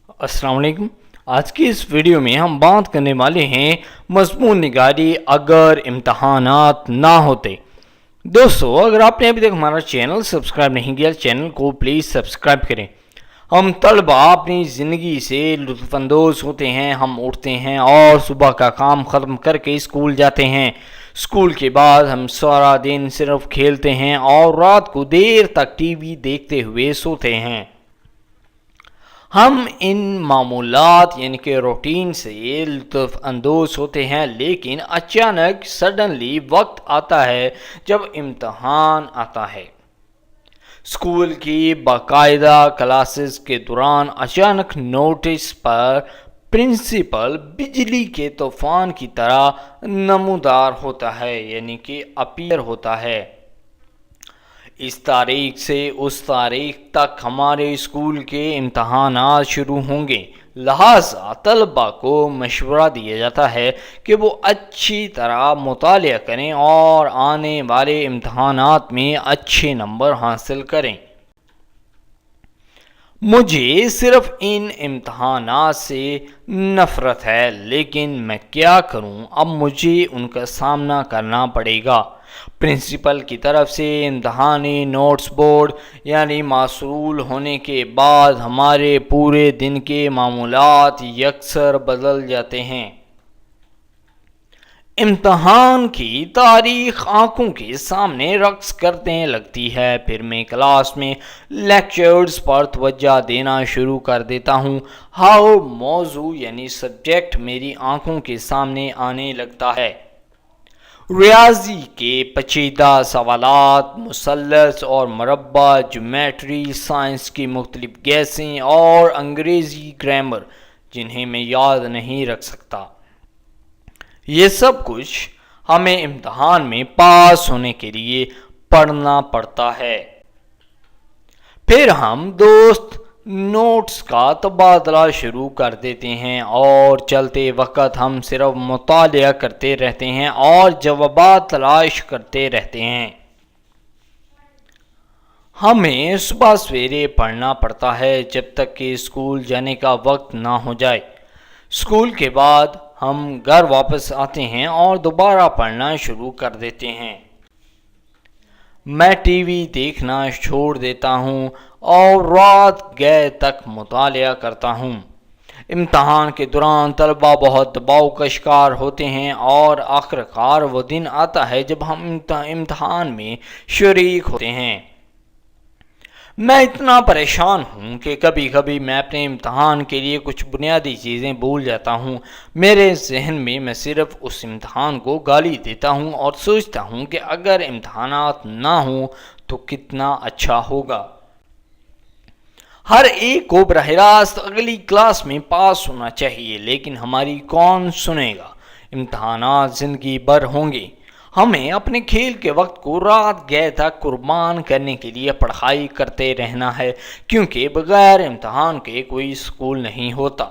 अस्सलाम वालेकुम। आज की इस वीडियो में हम बात करने वाले हैं मज़मून निगारी अगर इम्तहानात ना होते। दोस्तों, अगर आपने अभी तक हमारा चैनल सब्सक्राइब नहीं किया, चैनल को प्लीज़ सब्सक्राइब करें। हम तलबा अपनी ज़िंदगी से लुत्फ़अंदोज़ होते हैं। हम उठते हैं और सुबह का काम ख़त्म करके स्कूल जाते हैं। स्कूल के बाद हम सारा दिन सिर्फ खेलते हैं और रात को देर तक टीवी देखते हुए सोते हैं। हम इन मामूलात यानी कि रूटीन से लुत्फ़ अंदोज़ होते हैं, लेकिन अचानक सडनली वक्त आता है जब इम्तहान आता है। स्कूल की बाकायदा क्लासेस के दौरान अचानक नोटिस पर प्रिंसिपल बिजली के तूफान की तरह नमूदार होता है, यानी कि अपीयर होता है। इस तारीख से उस तारीख तक हमारे स्कूल के इम्तहानात शुरू होंगे, लिहाजा तलबा को मशवरा दिया जाता है कि वो अच्छी तरह मुतालिया करें और आने वाले इम्तहानात में अच्छे नंबर हासिल करें। मुझे सिर्फ इन इम्तहानात से नफ़रत है, लेकिन मैं क्या करूं, अब मुझे उनका सामना करना पड़ेगा। प्रिंसिपल की तरफ से इम्तहानी नोट्स बोर्ड यानी मासूल होने के बाद हमारे पूरे दिन के मामूलात यकसर बदल जाते हैं। इम्तहान की तारीख आंखों के सामने रक्स करने लगती है। फिर मैं क्लास में लेक्चर्स पर तवज्जो देना शुरू कर देता हूँ। हर मौजू यानी सब्जेक्ट मेरी आंखों के सामने आने लगता है। रियाजी के पेचीदा सवालात, मुसल्लस और मरबा, ज्योमेट्री, साइंस की मुख्तलिफ गैसें और अंग्रेज़ी ग्रामर जिन्हें मैं याद नहीं रख सकता। ये सब कुछ हमें इम्तहान में पास होने के लिए पढ़ना पड़ता है। फिर हम दोस्त नोट्स का तबादला शुरू कर देते हैं और चलते वक्त हम सिर्फ मुतालिया करते रहते हैं और जवाबात तलाश करते रहते हैं। हमें सुबह सवेरे पढ़ना पड़ता है जब तक कि स्कूल जाने का वक्त ना हो जाए। स्कूल के बाद हम घर वापस आते हैं और दोबारा पढ़ना शुरू कर देते हैं। मैं टीवी देखना छोड़ देता हूँ और रात गए तक मुतालिया करता हूँ। इम्तहान के दौरान तलबा बहुत दबाव का शिकार होते हैं और आखिरकार वो दिन आता है जब हम इम्तहान में शरीक होते हैं। मैं इतना परेशान हूँ कि कभी कभी मैं अपने इम्तहान के लिए कुछ बुनियादी चीज़ें भूल जाता हूँ। मेरे जहन में मैं सिर्फ उस इम्तहान को गाली देता हूँ और सोचता हूँ कि अगर इम्तहानात ना हों तो कितना अच्छा होगा। हर एक को बराह रास्त अगली क्लास में पास होना चाहिए, लेकिन हमारी कौन सुनेगा। इम्तहानात ज़िंदगी भर होंगे। हमें अपने खेल के वक्त को रात गए तक कुर्बान करने के लिए पढ़ाई करते रहना है, क्योंकि बगैर इम्तहान के कोई स्कूल नहीं होता।